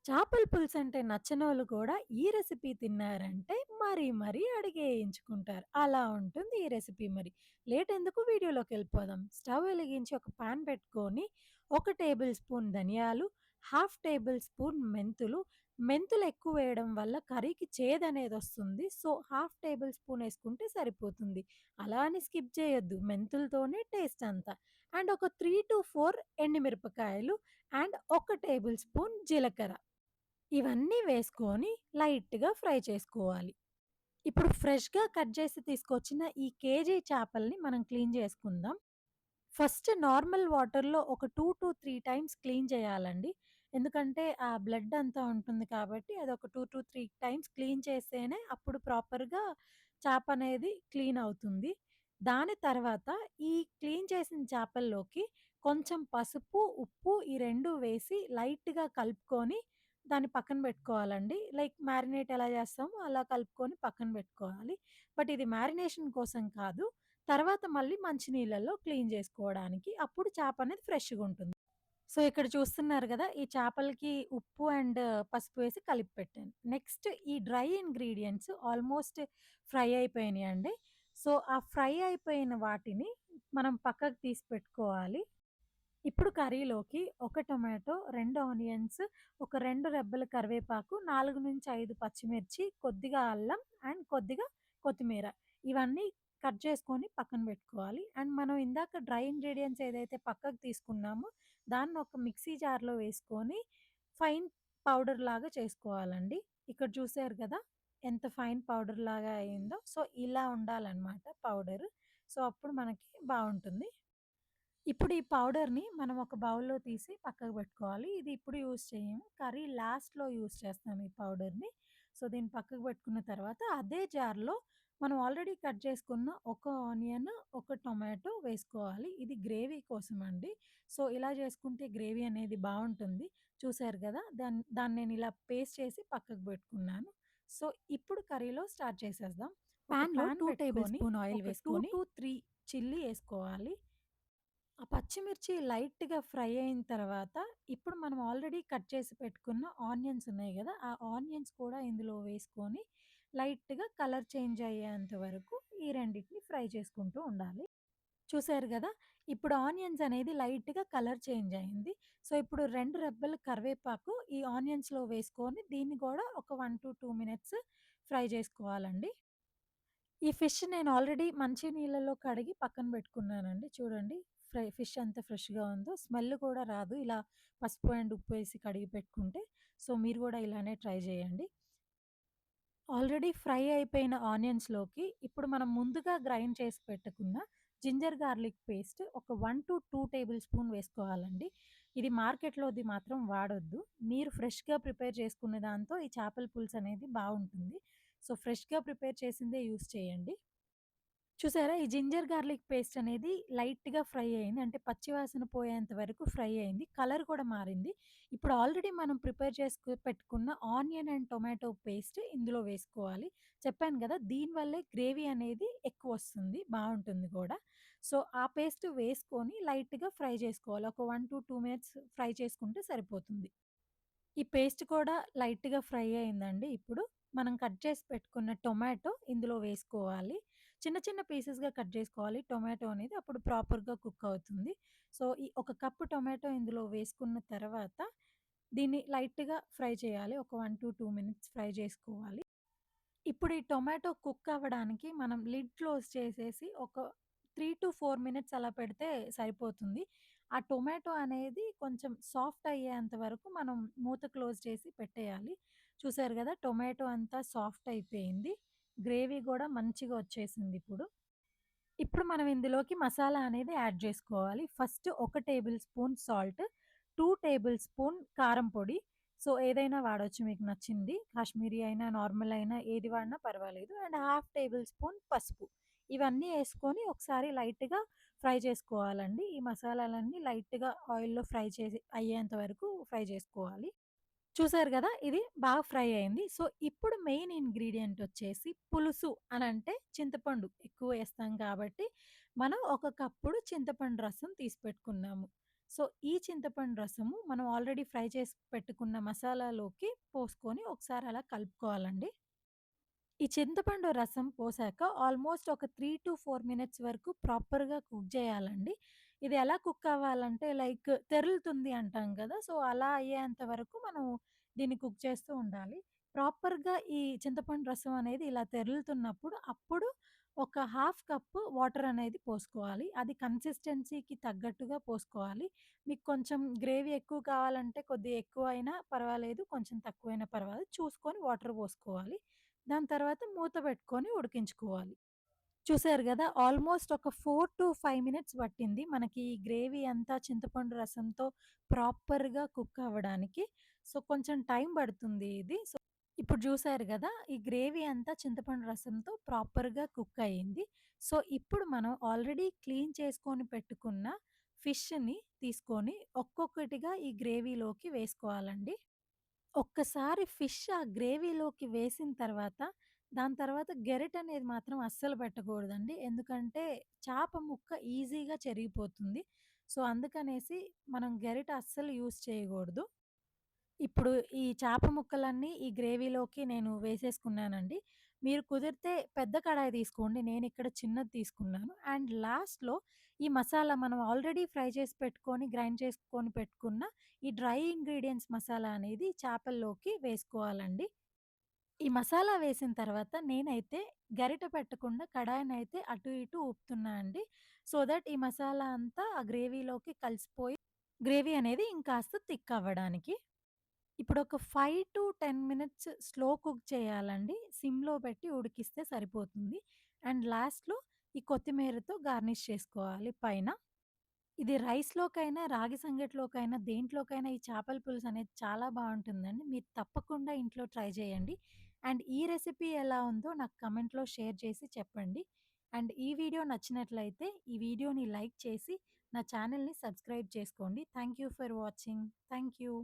చేపల పులుసంటే నచ్చనోళ్ళు కూడా ఈ రెసిపీ తిన్నారంటే మరీ అడిగేయించుకుంటారు. అలా ఉంటుంది ఈ రెసిపీ మరి. లేటెందుకు వీడియోలోకెళ్ళిపోదాం. స్టవ్ వెలిగించి ఒక పాన్ పెట్టుకొని, ఒక టేబుల్ స్పూన్ ధనియాలు, హాఫ్ టేబుల్ స్పూన్ మెంతులు, మెంతులెక్కువ వేయడం వల్ల కర్రీకి చేదనేదొస్తుంది. సో, హాఫ్ టేబుల్ స్పూన్ ఏసుకుంటే సరిపోతుంది. అలా అని స్కిప్ చేయొద్దు. మెంతులతోనే టేస్ట్ అంతా. అండ్ ఒక 3-4 ఎండుమిరపకాయలు అండ్ ఒక టేబుల్ స్పూన్ జీలకర్ర. ఇవన్నీ వేసుకొని లైట్‌గా ఫ్రై చేసుకోవాలి. ఇప్పుడు ఫ్రెష్‌గా కట్ చేసి తీసుకొచ్చిన ఈ కేజీ చేపల్ని మనం క్లీన్ చేసుకుందాం. ఫస్ట్ నార్మల్ వాటర్‌లో ఒక 2-3 టైమ్స్ క్లీన్ చేయాలండి. ఎందుకంటే ఆ బ్లడ్ అంతా ఉంటుంది కాబట్టి అదొక 2-3 టైమ్స్ క్లీన్ చేస్తేనే అప్పుడు ప్రాపర్‌గా చేపనేది క్లీన్ అవుతుంది. దాని తర్వాత ఈ క్లీన్ చేసిన చేపల్లోకి కొంచెం పసుపు, ఉప్పు ఈ 2 వేసి లైట్‌గా కలుపుకొని దాన్ని పక్కన పెట్టుకోవాలండి. లైక్ మ్యారినేట్ ఎలా చేస్తామో అలా కలుపుకొని పక్కన పెట్టుకోవాలి. బట్ ఇది మ్యారినేషన్ కోసం కాదు. తర్వాత మళ్ళీ మంచి నీళ్ళల్లో క్లీన్ జేసుకోవడానికి. అప్పుడు చేపనేది ఫ్రెష్‌గుంటుంది. సో, ఇక్కడ చూస్తున్నారు గదా! ఈ చేపలకి ఉప్పు అండ్ పసుపు వేసి కలిపి పెట్టాను. నెక్స్ట్ ఈ డ్రై ఇంగ్రీడియెంట్స్ ఆల్మోస్ట్ ఫ్రై అయిపోయినాయండి. సో, ఆ ఫ్రై అయిపోయిన వాటిని మనం పక్కకు తీసి పెట్టుకోవాలి. ఇప్పుడు కర్రీలోకి ఒక టొమాటో, 2 ఆనియన్స్, ఒక 2 రెబ్బల కరివేపాకు, 4-5 పచ్చిమిర్చి, కొద్దిగా అల్లం అండ్ కొద్దిగా కొత్తిమీర. ఇవన్నీ కట్ చేసుకొని పక్కన పెట్టుకోవాలి. అండ్ మనం ఇందాక డ్రై ఇంగ్రీడియెంట్స్ ఏదైతే పక్కకు తీసుకున్నామో, దాన్ని ఒక మిక్సీ జార్‌లో వేసుకొని ఫైన్ పౌడర్ లాగా చేసుకోవాలండి. ఇక్కడ చూసారు కదా! ఎంత ఫైన్ పౌడర్ లాగా అయిందో. సో, ఇలా ఉండాలనమాట పౌడర్. సో, అప్పుడు మనకి బావుంటుంది. ఇప్పుడు ఈ పౌడర్‌ని మనం ఒక బౌల్‌లో తీసి పక్కకు పెట్టుకోవాలి. ఇది ఇప్పుడు యూజ్ చేయము. కర్రీ లాస్ట్‌లో యూజ్ చేస్తాం ఈ పౌడర్‌ని. సో, దీన్ని పక్కకు పెట్టుకున్న తర్వాత అదే జార్‌లో మనం ఆల్రెడీ కట్ చేసుకున్న ఒక ఆనియన్, ఒక టొమాటో వేసుకోవాలి. ఇది గ్రేవీ కోసమండి. సో, ఇలా చేసుకుంటే గ్రేవీ అనేది బావుంటుంది. చూసారు గదా! దాన్ని నేను ఇలా పేస్ట్ చేసి పక్కకు పెట్టుకున్నాను. సో, ఇప్పుడు కర్రీలో స్టార్ట్ చేసేద్దాం. ఒక పాన్‌లో పాన్ 2 టేబుల్ పెట్టుకొని స్పూన్ ఆయిల్ ఒక వేసుకొని 2-3 చిల్లీ ఏసుకోవాలి. ఆ పచ్చిమిర్చి లైట్‌గా ఫ్రై అయిన తర్వాత, ఇప్పుడు మనం ఆల్రెడీ కట్ చేసి పెట్టుకున్న ఆనియన్స్ ఉన్నాయి గదా! ఆ ఆనియన్స్ కూడా ఇందులో వేసుకొని, లైట్‌గా కలర్ చేంజ్ అయ్యేంత వరకు ఈ రెండిటిని ఫ్రై చేసుకుంటూ ఉండాలి. చూసారు గదా! ఇప్పుడు ఆనియన్స్ అనేది లైట్‌గా కలర్ చేంజ్ అయింది. సో, ఇప్పుడు 2 రెబ్బల కరివేపాకు ఈ ఆనియన్స్‌లో వేసుకొని, దీన్ని గూడా ఒక 1-2 మినిట్స్ ఫ్రై చేసుకోవాలండి. ఈ ఫిష్ నేను ఆల్రెడీ మంచి నీళ్ళలో కడిగి పక్కన పెట్టుకున్నానండి. చూడండి ఫిష్ ఎంత ఫ్రెష్‌గా ఉందో. స్మెల్ కూడా రాదు ఇలా పసుపు అండ్ ఉప్పు వేసి కడిగి పెట్టుకుంటే. సో, మీరు గూడా ఇలానే ట్రై చేయండి. ఆల్రెడీ ఫ్రై అయిపోయిన ఆనియన్స్‌లోకి ఇప్పుడు మనం ముందుగా గ్రైండ్ చేసి పెట్టుకున్న జింజర్ గార్లిక్ పేస్ట్ ఒక 1-2 టేబుల్ స్పూన్ వేసుకోవాలండి. ఇది మార్కెట్‌లోది మాత్రం వాడొద్దు. మీరు ఫ్రెష్‌గా ప్రిపేర్ చేసుకున్న దాంతో ఈ చేపల పులుసు అనేది బావుంటుంది. సో, ఫ్రెష్‌గా ప్రిపేర్ చేసిందే యూజ్ చేయండి. చూసారా? ఈ జింజర్ గార్లిక్ పేస్ట్ అనేది లైట్‌గా ఫ్రై అయింది. అంటే పచ్చి వాసన పోయేంత వరకు ఫ్రై అయింది. కలర్ కూడా మారింది. ఇప్పుడు ఆల్రెడీ మనం ప్రిపేర్ పెట్టుకున్న ఆనియన్ అండ్ టొమాటో పేస్ట్ ఇందులో వేసుకోవాలి. చెప్పాను గదా! దీనివల్లే గ్రేవీ అనేది ఎక్కువొస్తుంది. బావుంటుంది కూడా. సో, ఆ పేస్ట్ వేసుకొని లైట్‌గా ఫ్రై చేసుకోవాలి. ఒక 1-2 మినిట్స్ ఫ్రై చేసుకుంటే సరిపోతుంది. ఈ పేస్ట్ కూడా లైట్‌గా ఫ్రై అయిందండి ఇప్పుడు. మనం కట్ చేసి పెట్టుకున్న టొమాటో ఇందులో వేసుకోవాలి. చిన్న చిన్న పీసెస్‌గా కట్ చేసుకోవాలి టొమాటో అనేది. అప్పుడు ప్రాపర్‌గా కుక్ అవుతుంది. సో, ఈ ఒక కప్పు టొమాటో ఇందులో వేసుకున్న తర్వాత దీన్ని లైట్‌గా ఫ్రై చేయాలి. ఒక 1-2 మినిట్స్ ఫ్రై చేసుకోవాలి. ఇప్పుడు ఈ టొమాటో కుక్ అవ్వడానికి మనం లిడ్ క్లోజ్ చేసేసి ఒక 3-4 మినిట్స్ అలా పెడితే సరిపోతుంది. ఆ టొమాటో అనేది కొంచెం సాఫ్ట్ అయ్యేంత వరకు మనం మూత క్లోజ్ చేసి పెట్టేయాలి. చూసారు గదా! టొమాటో అంతా సాఫ్ట్ అయిపోయింది. గ్రేవీ గూడా మంచిగా వచ్చేసిందిప్పుడు. ఇప్పుడు మనం ఇందులోకి మసాలా అనేది యాడ్ జేసుకోవాలి. ఫస్ట్ ఒక table spoon salt, 2 table spoon కారం పొడి. సో, ఏదైనా వాడొచ్చు మీకు నచ్చింది. కాశ్మీరీ అయినా, నార్మల్ అయినా ఏది వాడినా పర్వాలేదు. అండ్ హాఫ్ టేబుల్ స్పూన్ పసుపు. ఇవన్నీ యేసుకొని ఒకసారి లైట్‌గా ఫ్రై చేసుకోవాలండి. ఈ మసాలాలన్నీ లైట్‌గా ఆయిల్‌లో ఫ్రై చేసి అయ్యేంత వరకు ఫ్రై జేసుకోవాలి. చూసారు గదా! ఇది బాగా ఫ్రై అయింది. సో, ఇప్పుడు మెయిన్ ఇంగ్రీడియెంట్ వచ్చేసి పులుసు అనంటే చింతపండు ఎక్కువ ఏస్తాం కాబట్టి, మనం ఒక కప్పుడు చింతపండు రసం తీసి పెట్టుకున్నాము. సో, ఈ చింతపండు రసము మనం ఆల్రెడీ ఫ్రై చేసి పెట్టుకున్న మసాలాలోకి పోసుకొని ఒకసారి అలా కలుపుకోవాలండి. ఈ చింతపండు రసం పోసాక ఆల్మోస్ట్ ఒక 3-4 మినిట్స్ వరకు ప్రాపర్‌గా కుక్ జేయాలండి. ఇది ఎలా కుక్ అవ్వాలంటే లైక్ తెరులుతుంది అంటాం గదా! సో, అలా అయ్యేంత వరకు మనం దీన్ని కుక్ చేస్తూ ఉండాలి. ప్రాపర్‌గా ఈ చింతపండు రసం అనేది ఇలా తెరులుతున్నప్పుడు అప్పుడు ఒక హాఫ్ కప్పు వాటర్ అనేది పోసుకోవాలి. అది కన్సిస్టెన్సీకి తగ్గట్టుగా పోసుకోవాలి. మీకు కొంచెం గ్రేవీ ఎక్కువ కావాలంటే కొద్దిగా ఎక్కువైనా పర్వాలేదు. కొంచెం తక్కువైనా పర్వాలేదు. చూసుకొని వాటర్ పోసుకోవాలి. దాని తర్వాత మూత పెట్టుకొని ఉడికించుకోవాలి. చూసారు గదా! ఆల్మోస్ట్ ఒక 4-5 మినిట్స్ పట్టింది మనకి ఈ గ్రేవీ అంతా చింతపండు రసంతో ప్రాపర్‌గా కుక్ అవ్వడానికి. సో, కొంచెం టైం పడుతుంది ఇది. సో, ఇప్పుడు చూసారు గదా! ఈ గ్రేవీ అంతా చింతపండు రసంతో ప్రాపర్‌గా కుక్ అయింది. సో, ఇప్పుడు మనం ఆల్రెడీ క్లీన్ చేసుకొని పెట్టుకున్న ఫిష్‌ని తీసుకొని ఒక్కొక్కటిగా ఈ గ్రేవీలోకి వేసుకోవాలండి. ఒక్కసారి ఫిష్ ఆ గ్రేవీలోకి వేసిన తర్వాత, దాని తర్వాత గెరిటనేది మాత్రం అస్సలు పెట్టకూడదండి. ఎందుకంటే, చాప ముక్క ఈజీగా చెరిగిపోతుంది. సో, అందుకనేసి మనం గెరిట అస్సలు యూజ్ చేయగూడదు. ఇప్పుడు ఈ చేప ముక్కలన్నీ ఈ గ్రేవీలోకి నేను వేసేసుకున్నానండి. మీరు కుదిరితే పెద్ద కడాయి తీసుకోండి. నేనిక్కడ చిన్నది తీసుకున్నాను. అండ్ లాస్ట్‌లో ఈ మసాలా మనం ఆల్రెడీ ఫ్రై చేసి పెట్టుకొని, గ్రైండ్ చేసుకొని పెట్టుకున్న ఈ డ్రై ఇంగ్రీడియెంట్స్ మసాలా అనేది చేపల్లోకి వేసుకోవాలండి. ఈ మసాలా వేసిన తర్వాత నేనైతే గరిటె పెట్టకుండా కడాయినైతే అటు ఇటు ఊపుతున్నా అండి. సో దట్ ఈ మసాలా అంతా ఆ గ్రేవీలోకి కలిసిపోయి గ్రేవీ అనేది ఇంకాస్త థిక్ అవ్వడానికి. ఇప్పుడొక 5-10 మినిట్స్ స్లో కుక్ చేయాలండి. సిమ్‌లో పెట్టి ఉడికిస్తే సరిపోతుంది. అండ్ లాస్ట్‌లో ఈ కొత్తిమీరతో గార్నిష్ చేసుకోవాలి పైన. ఇది రైస్‌లోకైనా, రాగి సంగటిలోకైనా, దేంట్లోకైనా ఈ చేపల పులుసనేది చాలా బావుంటుందండి. మీరు తప్పకుండా ఇంట్లో ట్రై చేయండి. అండ్ ఈ రెసిపీ ఎలా ఉందో నాకు కమెంట్‌లో షేర్ చేసి చెప్పండి. అండ్ ఈ వీడియో నచ్చినట్లయితే ఈ వీడియోని లైక్ చేసి నా ఛానెల్‌ని సబ్స్క్రైబ్ చేసుకోండి. Thank you for watching. Thank you.